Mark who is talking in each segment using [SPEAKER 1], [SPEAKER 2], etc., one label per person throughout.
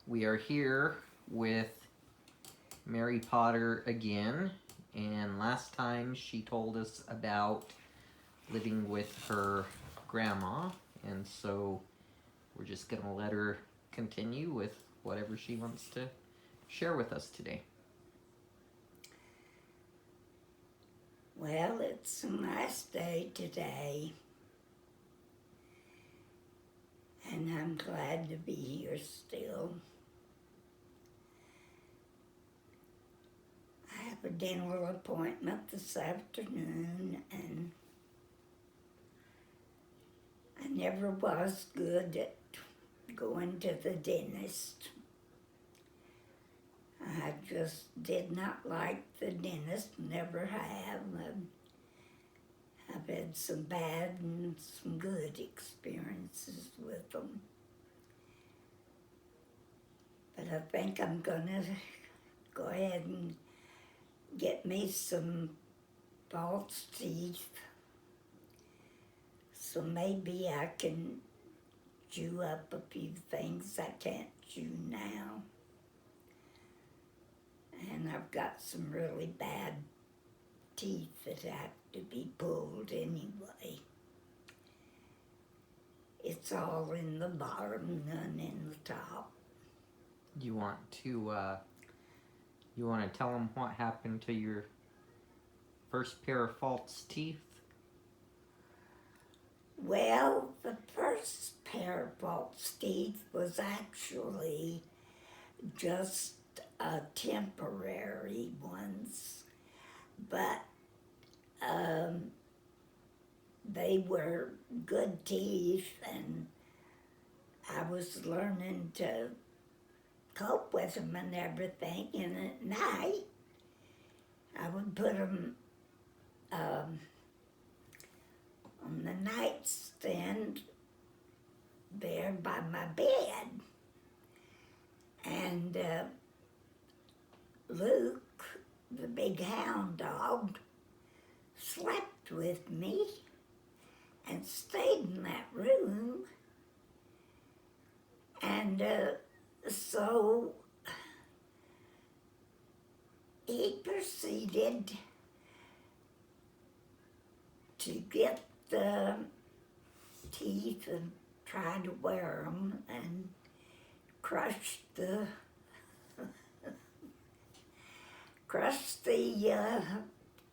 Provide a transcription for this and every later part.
[SPEAKER 1] We are here with Mary Potter again, and last time she told us about living with her grandma, and so we're just gonna let her continue with whatever she wants to share with us today.
[SPEAKER 2] Well, it's a nice day today, and I'm glad to be here still. I have a dental appointment this afternoon, and I never was good at going to the dentist. I just did not like the dentist, never have. I've had some bad and some good experiences with them. But I think I'm gonna go ahead and get me some false teeth, so maybe I can chew up a few things I can't chew now. And I've got some really bad teeth that have to be pulled anyway. It's all in the bottom, none in the top.
[SPEAKER 1] You want to tell them what happened to your first pair of false teeth?
[SPEAKER 2] Well, the first pair of false teeth was actually just temporary ones, but they were good teeth, and I was learning to cope with them and everything. And at night, I would put them on the nightstand there by my bed. And Luke, the big hound dog, slept with me and stayed in that room. And so he proceeded to get the teeth and try to wear them and crushed the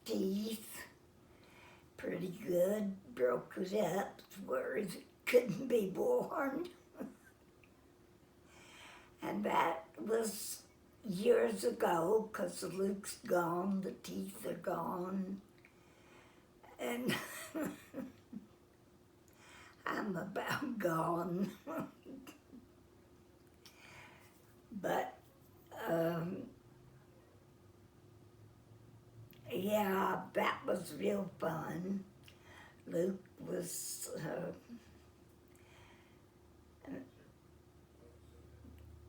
[SPEAKER 2] teeth pretty good, broke it up where it couldn't be worn. And that was years ago, because Luke's gone, the teeth are gone, and I'm about gone. But yeah, that was real fun. Luke was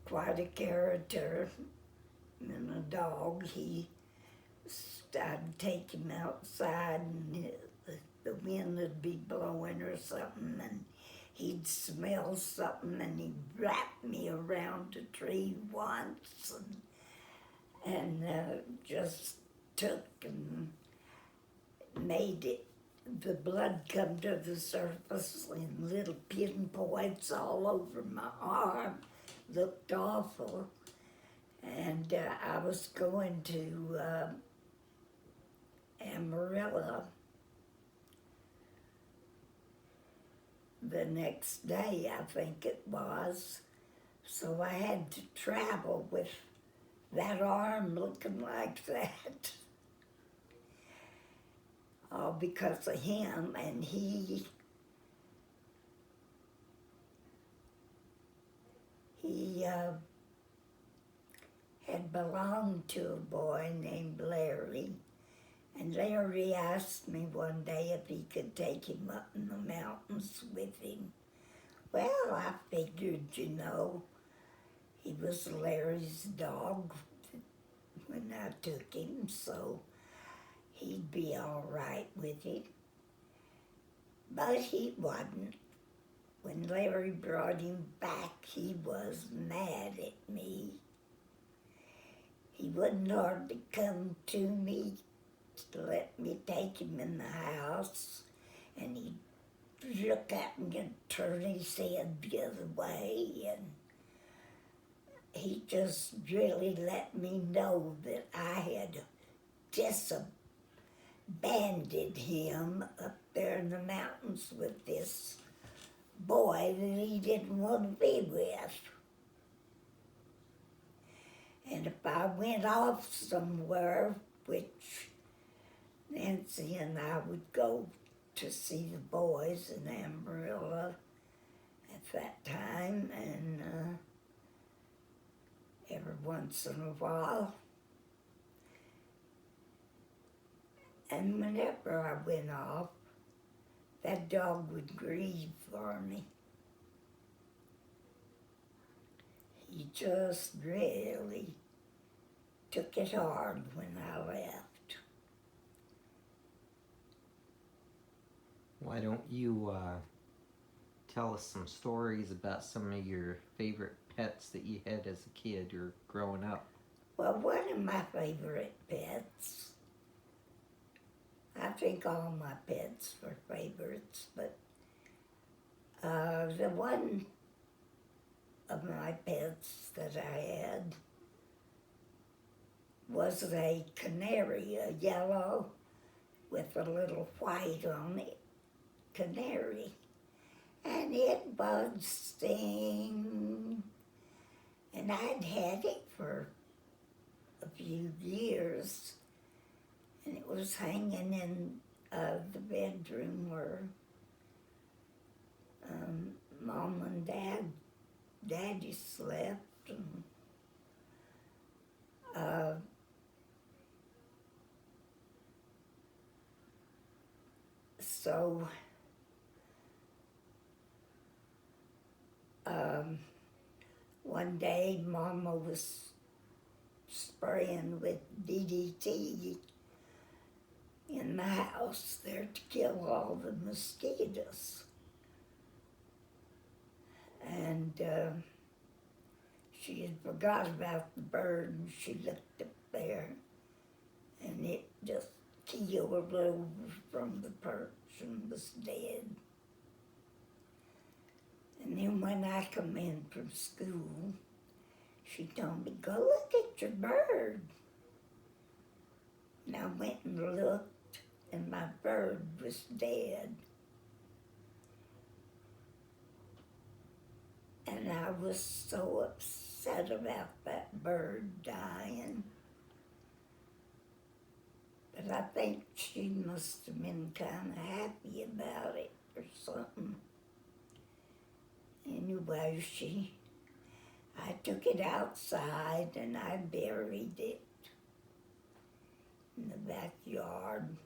[SPEAKER 2] quite a character and a dog. I'd take him outside, and the wind would be blowing or something, and he'd smell something, and he'd wrap me around a tree once, and just took and made the blood come to the surface in little pinpoints all over my arm. Looked awful. And I was going to Amarillo the next day, I think it was. So I had to travel with that arm looking like that. All because of him, and he had belonged to a boy named Larry, and Larry asked me one day if he could take him up in the mountains with him. Well, I figured, he was Larry's dog when I took him, so he'd be all right with it. But he wasn't. when Larry brought him back, he was mad at me. He wouldn't hardly come to me to let me take him in the house, and he'd look at me and turn his head the other way, and he just really let me know that I had disbanded him up there in the mountains with this boy that he didn't want to be with. And if I went off somewhere, which Nancy and I would go to see the boys in Amarillo at that time, and every once in a while. And whenever I went off, that dog would grieve for me. He just really took it hard when I left.
[SPEAKER 1] Why don't you tell us some stories about some of your favorite pets that you had as a kid or growing up?
[SPEAKER 2] Well, one of my favorite pets, I think all my pets were favorites, but the one of my pets that I had was a canary, a yellow with a little white on it, canary. And it would sing, and I'd had it for a few years, and it was hanging in the bedroom where Mom and Daddy slept, and so one day Mama was spraying with DDT in the house there to kill all the mosquitoes. And she had forgot about the bird, and she looked up there, and it just keeled over from the perch and was dead. And then when I come in from school, she told me, "Go look at your bird." And I went and looked, and my bird was dead. And I was so upset about that bird dying. But I think she must have been kind of happy about it or something. Anyway, I took it outside and I buried it in the backyard.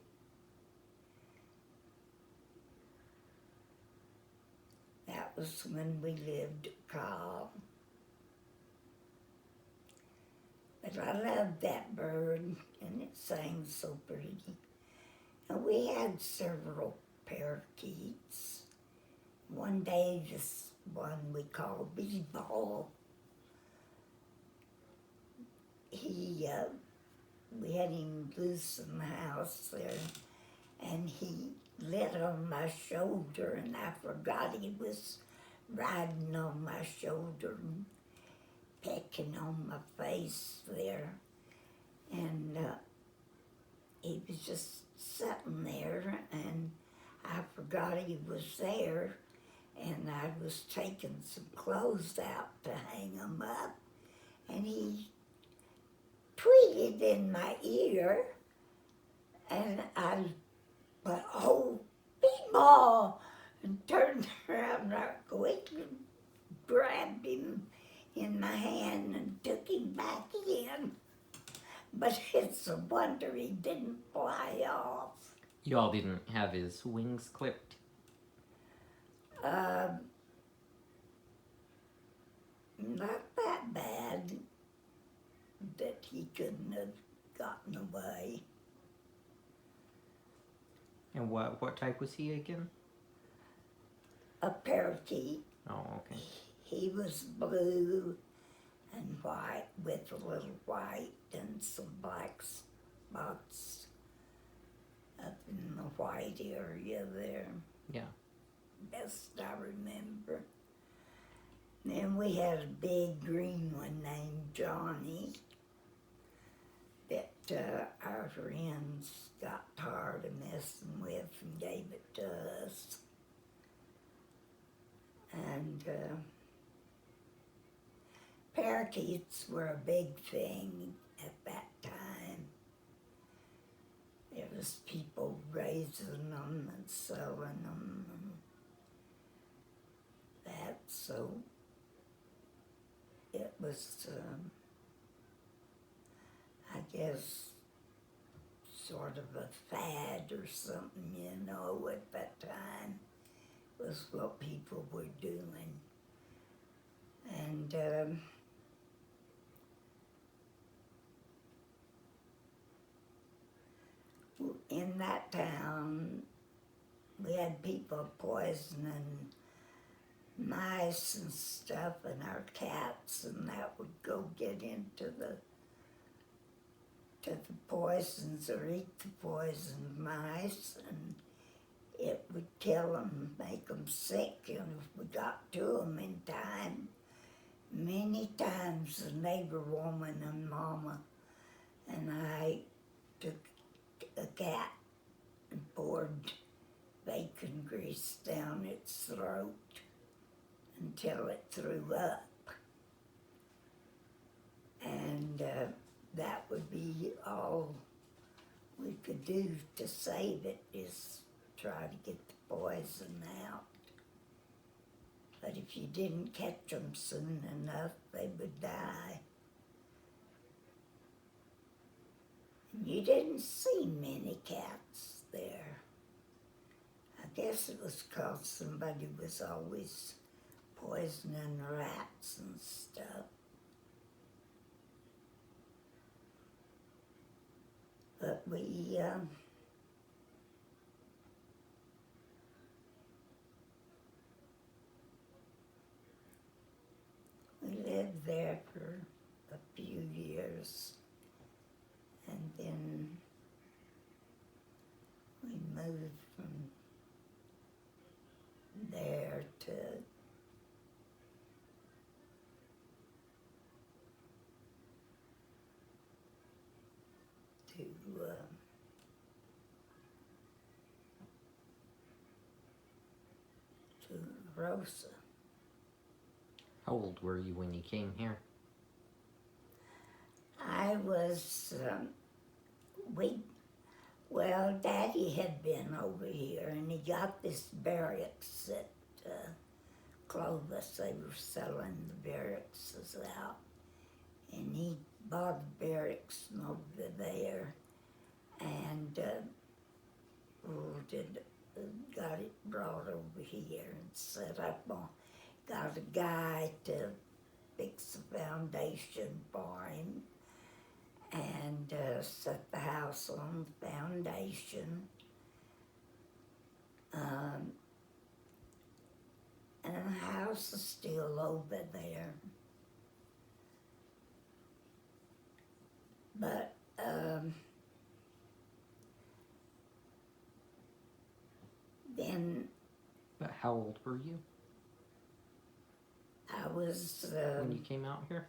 [SPEAKER 2] That was when we lived at Cobb. But I loved that bird, and it sang so pretty. And we had several parakeets. One day, this one we called B-Ball, we had him loose in the house there, and he lit on my shoulder, and I forgot he was riding on my shoulder and pecking on my face there. And he was just sitting there, and I forgot he was there, and I was taking some clothes out to hang them up, and he tweeted in my ear, and I went, "Oh, B-Ball," and turned around right quick and grabbed him in my hand and took him back in. But it's a wonder he didn't fly off.
[SPEAKER 1] You all didn't have his wings clipped?
[SPEAKER 2] Not that bad that he couldn't have gotten away.
[SPEAKER 1] And what type was he again?
[SPEAKER 2] a parakeet.
[SPEAKER 1] Oh, okay.
[SPEAKER 2] He was blue and white with a little white and some black spots up in the white area there.
[SPEAKER 1] Yeah.
[SPEAKER 2] Best I remember. Then we had a big green one named Johnny that our friends got tired of messing with and gave it to us. And parakeets were a big thing at that time. There was people raising them and selling them and that, so it was, I guess, sort of a fad or something, you know, at that time was what people were doing. And in that town, we had people poisoning mice and stuff and our cats, and that would go get into the poisons or eat the poisoned mice, and it would kill them, make them sick. And if we got to them in time, many times the neighbor woman and mama and I took a cat and poured bacon grease down its throat until it threw up. And that would be all we could do to save it, is try to get the poison out. But if you didn't catch them soon enough, they would die. And you didn't see many cats there. I guess it was 'cause somebody was always poisoning rats and stuff. But we lived there for a few years, and then we moved from there to Rosa.
[SPEAKER 1] How old were you when you came here?
[SPEAKER 2] I was, Daddy had been over here and he got this barracks at Clovis. They were selling the barracks out. And he bought a barracks over there and got it brought over here and set up on, got a guy to fix the foundation for him and set the house on the foundation. And the house is still over there. But then
[SPEAKER 1] But how old were you
[SPEAKER 2] I was,
[SPEAKER 1] when you came out here?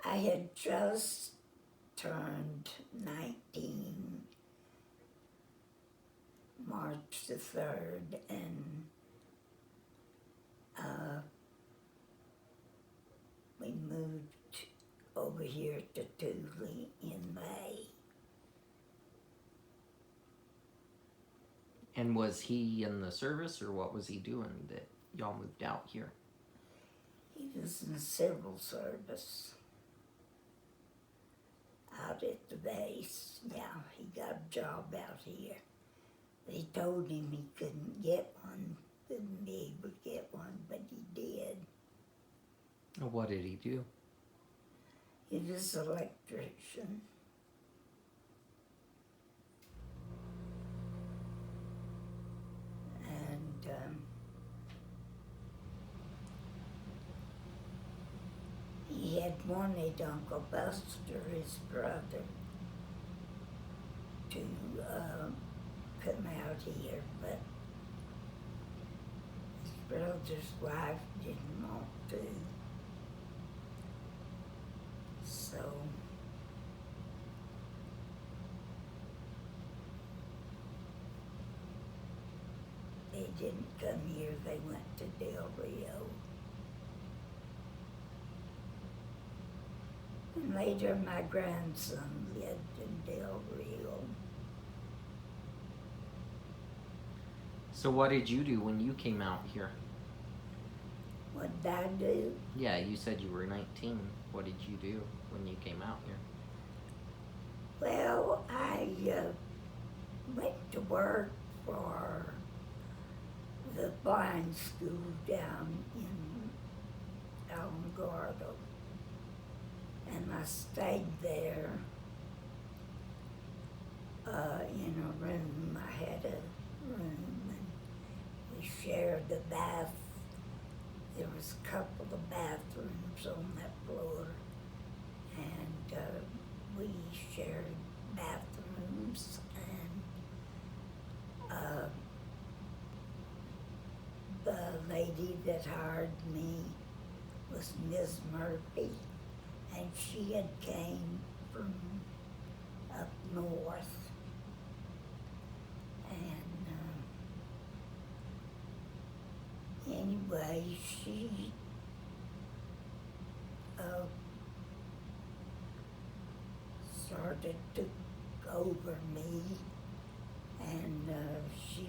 [SPEAKER 2] I had just turned 19 March the 3rd, and we moved over here to Dooley in May.
[SPEAKER 1] And was he in the service, or what was he doing that y'all moved out here?
[SPEAKER 2] He was in the civil service out at the base. Yeah, he got a job out here. They told him he couldn't get one, couldn't be able to get one, but he did.
[SPEAKER 1] What did he do?
[SPEAKER 2] He was an electrician. And had wanted Uncle Buster, his brother, to come out here, but his brother's wife didn't want to. So they didn't come here, they went to Del Rio. And later my grandson lived in Del Rio.
[SPEAKER 1] So what did you do when you came out here?
[SPEAKER 2] What did I do?
[SPEAKER 1] Yeah, you said you were 19. What did you do when you came out here?
[SPEAKER 2] Well, I went to work for the blind school down in Alamogordo. And I stayed there in a room. I had a room and we shared the bath. There was a couple of bathrooms on that floor and we shared bathrooms and the lady that hired me was Ms. Murphy. And she had came from up north. And anyway, she started to over me, and she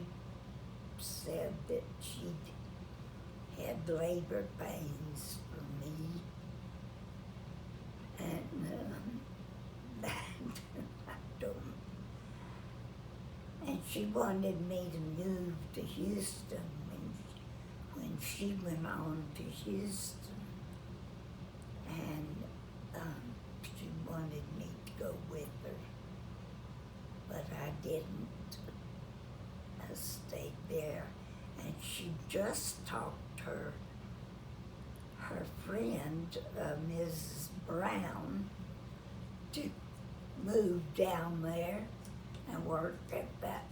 [SPEAKER 2] said that she'd had labor pains for me. And that, I don't. And she wanted me to move to Houston when she went on to Houston. And she wanted me to go with her. But I didn't. I stayed there. And she just talked her friend, Mrs. Brown, to move down there and work at that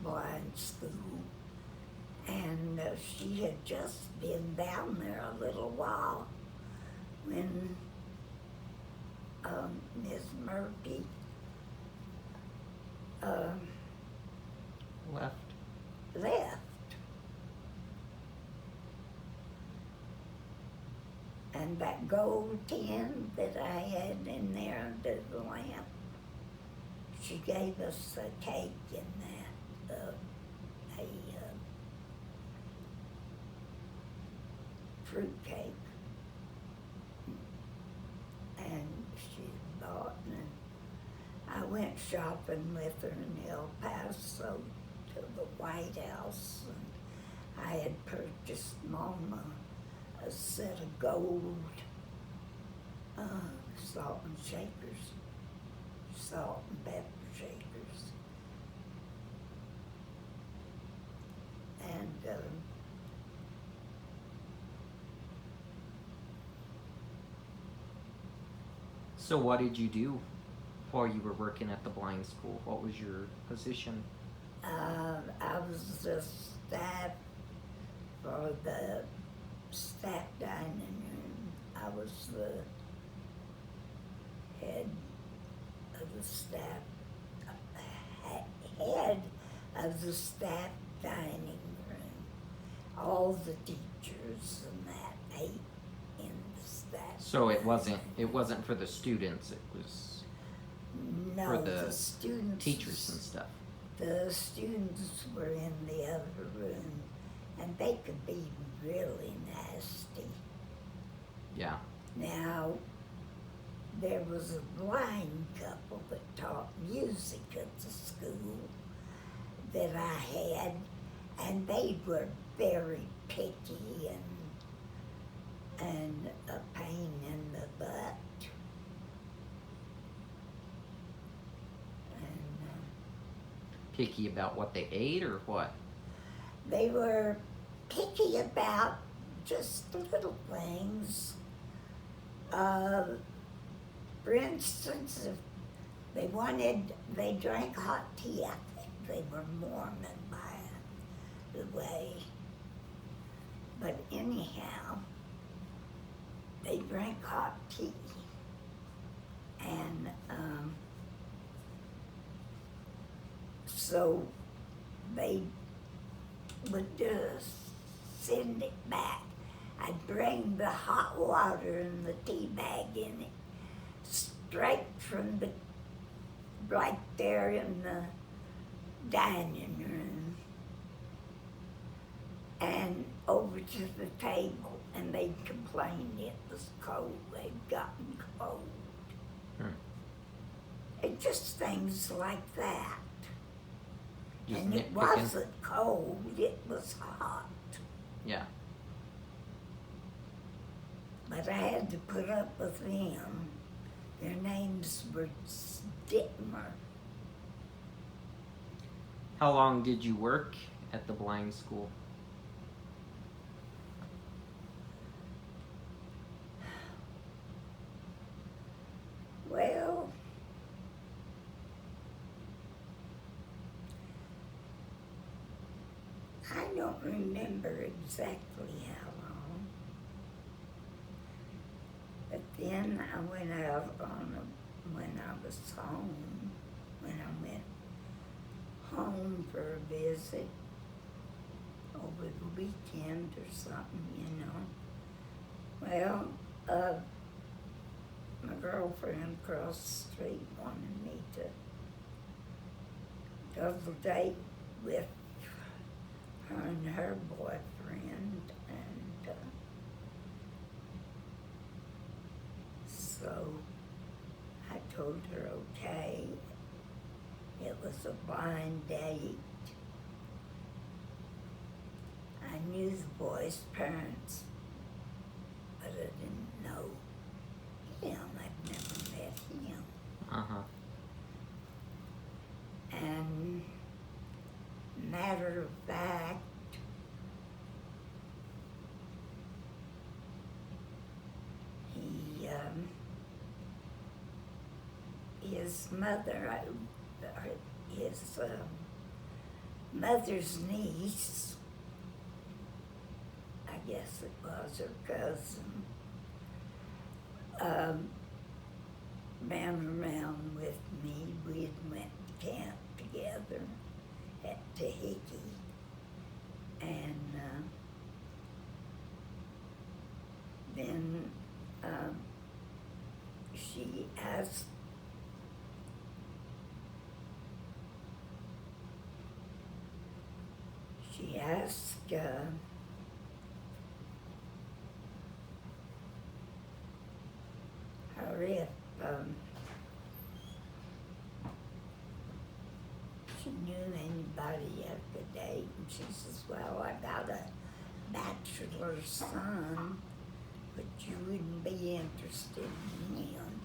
[SPEAKER 2] blind school. And she had just been down there a little while when Ms. Murphy left. And that gold tin that I had in there under the lamp, she gave us a cake in that, a fruit cake. And she bought, and I went shopping with her in El Paso to the White House, and I had purchased Mama a set of gold salt and pepper shakers. And
[SPEAKER 1] So what did you do while you were working at the blind school? What was your position?
[SPEAKER 2] I was the staff for the staff dining room. I was the head of the staff, head of the staff dining room. All the teachers and that ate in the staff.
[SPEAKER 1] So it wasn't for the students, it was for the
[SPEAKER 2] students,
[SPEAKER 1] teachers and stuff.
[SPEAKER 2] The students were in the other room, and they could be really nasty.
[SPEAKER 1] Yeah.
[SPEAKER 2] Now, there was a blind couple that taught music at the school that I had, and they were very picky and a pain in the butt.
[SPEAKER 1] Picky about what they ate or what?
[SPEAKER 2] They were picky about just little things. Uh, for instance, if they drank hot tea. I think they were Mormon by the way. But anyhow, they drank hot tea. And so they would just send it back. I'd bring the hot water and the tea bag in it, straight from the, right there in the dining room, and over to the table, and they'd complain it was cold, they'd gotten cold. And just things like that.
[SPEAKER 1] Just
[SPEAKER 2] and it
[SPEAKER 1] nitpicking.
[SPEAKER 2] wasn't cold, it was hot.
[SPEAKER 1] Yeah.
[SPEAKER 2] But I had to put up with them. Their names were Dittmer.
[SPEAKER 1] How long did you work at the blind school?
[SPEAKER 2] Well, I don't remember exactly how long. But then I went out when I was home, when I went home for a visit over the weekend or something, you know. Well, my girlfriend across the street wanted me to double date with her and her boyfriend, and so I told her okay. It was a blind date. I knew the boy's parents, but I didn't know him. I'd never met him.
[SPEAKER 1] Uh-huh.
[SPEAKER 2] And matter of fact, his mother, his mother's niece, I guess it was her cousin, ran around with me. We had went to camp together at Tahiti, and then she asked her if she knew anybody at the date, and she says, well, I got a bachelor's son, but you wouldn't be interested in him.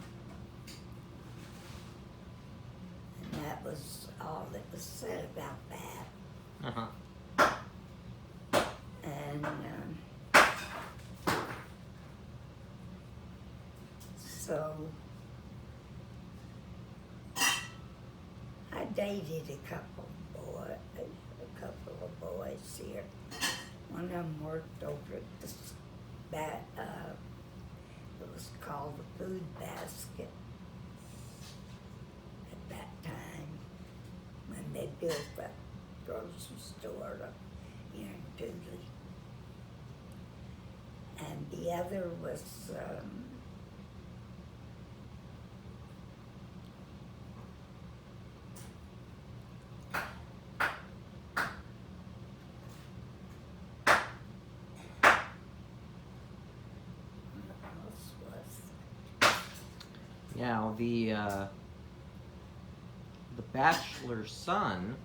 [SPEAKER 2] And that was all that was said about that.
[SPEAKER 1] Uh-huh.
[SPEAKER 2] And so I dated a couple of boys here. One of them worked over at it was called the Food Basket at that time, when they built that grocery store up here in Dooley. And the other was
[SPEAKER 1] Now, the bachelor's son,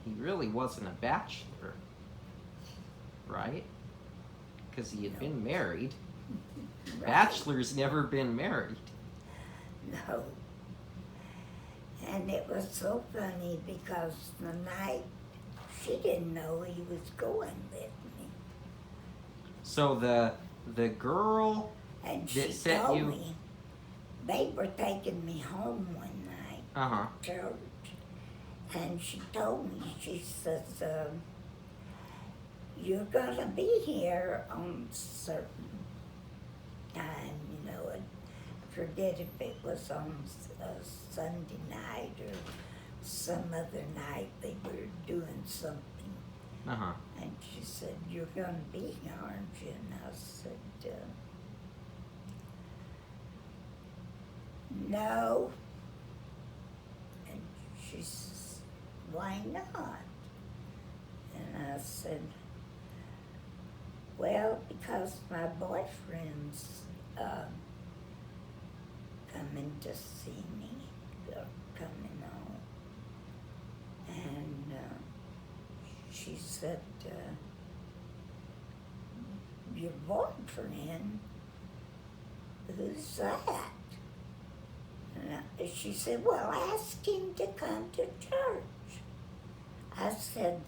[SPEAKER 1] he really wasn't a bachelor, right? Because he had been married.
[SPEAKER 2] right.
[SPEAKER 1] Bachelor's never been married.
[SPEAKER 2] No. And it was so funny because the night she didn't know he was going with me.
[SPEAKER 1] So the girl
[SPEAKER 2] And she
[SPEAKER 1] that sent
[SPEAKER 2] told
[SPEAKER 1] you.
[SPEAKER 2] me they were taking me home one night
[SPEAKER 1] Uh-huh.
[SPEAKER 2] to church. And she told me, she says, you're going to be here on a certain time, you know. And I forget if it was on a Sunday night or some other night they were doing something.
[SPEAKER 1] Uh-huh.
[SPEAKER 2] And she said, you're going to be here, aren't you? And I said, no. And she says, why not? And I said, well, because my boyfriend's coming to see me, coming on. And she said, your boyfriend? Who's that? And she said, well, ask him to come to church. I said,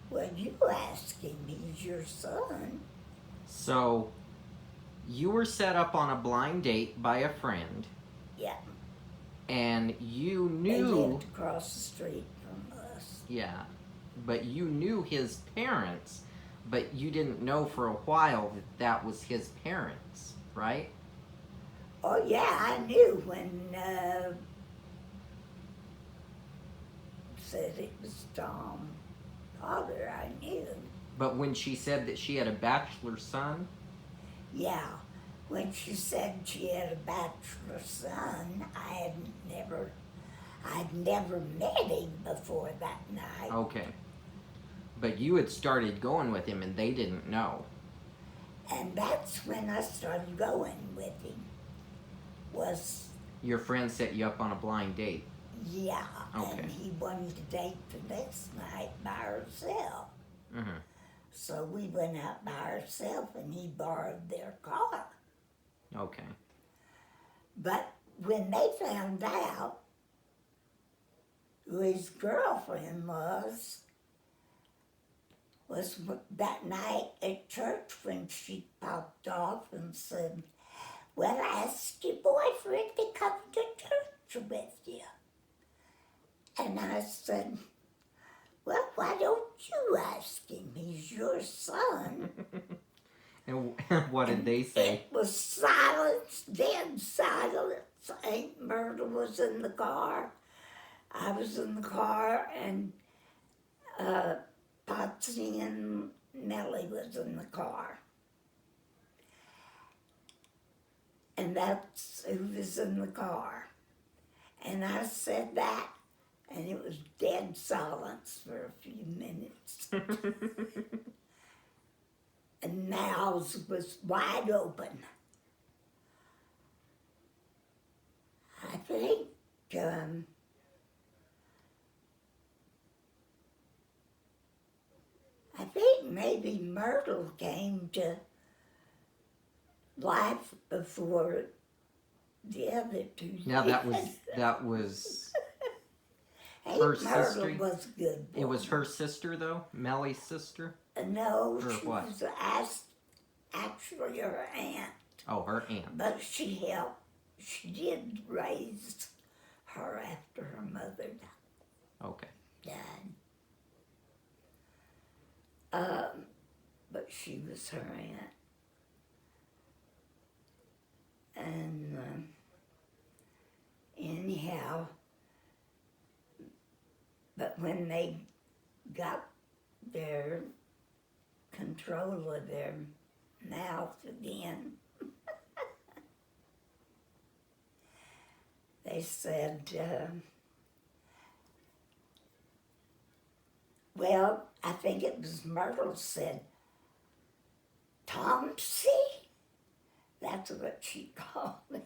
[SPEAKER 2] well, you ask him, he's your son.
[SPEAKER 1] So you were set up on a blind date by a friend.
[SPEAKER 2] Yeah.
[SPEAKER 1] And you
[SPEAKER 2] They
[SPEAKER 1] knew.
[SPEAKER 2] lived across the street from us.
[SPEAKER 1] Yeah. But you knew his parents, but you didn't know for a while that that was his parents, right?
[SPEAKER 2] Oh, yeah, I knew when said it was Tom Potter, I knew.
[SPEAKER 1] But when she said that she had a bachelor son.
[SPEAKER 2] Yeah, when she said she had a bachelor son, I'd never met him before that night.
[SPEAKER 1] Okay. But you had started going with him and they didn't know.
[SPEAKER 2] And that's when I started going with him. Was,
[SPEAKER 1] your friend set you up on a blind date.
[SPEAKER 2] Yeah,
[SPEAKER 1] okay.
[SPEAKER 2] And he wanted to date the next night by herself.
[SPEAKER 1] Mm-hmm.
[SPEAKER 2] So we went out by ourselves and he borrowed their car.
[SPEAKER 1] Okay.
[SPEAKER 2] But when they found out who his girlfriend was that night at church when she popped off and said, well, ask your boyfriend to come to church with you. And I said, well, why don't you ask him? He's your son.
[SPEAKER 1] And what did they say?
[SPEAKER 2] It was silence, dead silence. Aunt Myrtle was in the car. I was in the car, and Patsy and Nellie was in the car. And that's who was in the car. And I said that, and it was dead silence for a few minutes. And mouths was wide open. I think maybe Myrtle came to life before the other two.
[SPEAKER 1] Now that was her sister.
[SPEAKER 2] Myrtle was good.
[SPEAKER 1] It was her sister though, Mellie's sister.
[SPEAKER 2] No,
[SPEAKER 1] or
[SPEAKER 2] she
[SPEAKER 1] what?
[SPEAKER 2] was actually her aunt.
[SPEAKER 1] Oh, her aunt.
[SPEAKER 2] But she helped. She did raise her after her mother
[SPEAKER 1] Okay.
[SPEAKER 2] died. But she was her aunt. And anyhow, but when they got their control of their mouth again, they said, well, I think it was Myrtle said, Tomsy? That's what she called him.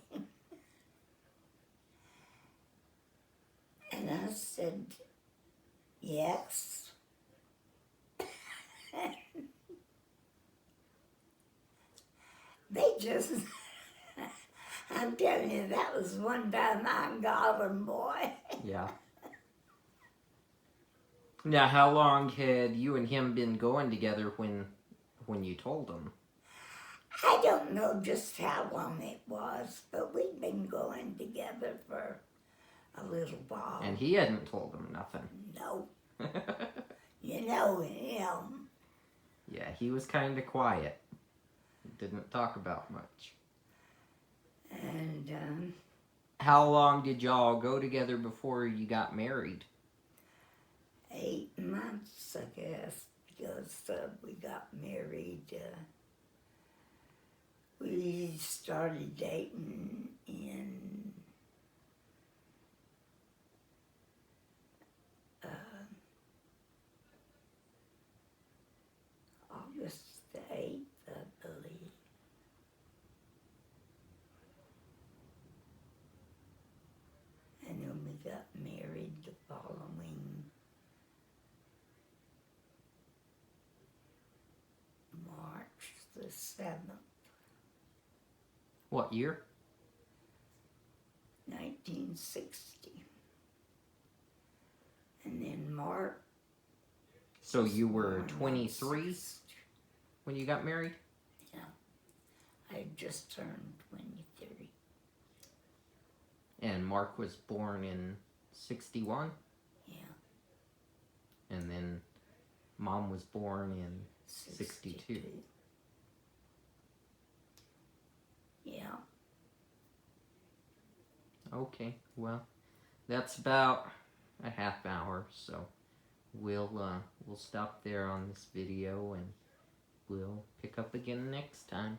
[SPEAKER 2] And I said, yes. They just, I'm telling you, that was one time I'm Goblin boy.
[SPEAKER 1] Yeah. Now, how long had you and him been going together when you told him?
[SPEAKER 2] I don't know just how long it was, but we'd been going together for a little while.
[SPEAKER 1] And he hadn't told him nothing.
[SPEAKER 2] No. You know him.
[SPEAKER 1] Yeah, he was kind of quiet. Didn't talk about much.
[SPEAKER 2] And,
[SPEAKER 1] How long did y'all go together before you got married?
[SPEAKER 2] 8 months, I guess, because we got married. We started dating in August the 8th, I believe. And then we got married the following March the 7th,
[SPEAKER 1] What year?
[SPEAKER 2] 1960. And then March.
[SPEAKER 1] So you were 23 when you got married?
[SPEAKER 2] Yeah. I just turned 23.
[SPEAKER 1] And Mark was born in 61?
[SPEAKER 2] Yeah.
[SPEAKER 1] And then Mom was born in 62.
[SPEAKER 2] Yeah.
[SPEAKER 1] Okay, well, that's about a half hour, so we'll stop there on this video and we'll pick up again next time.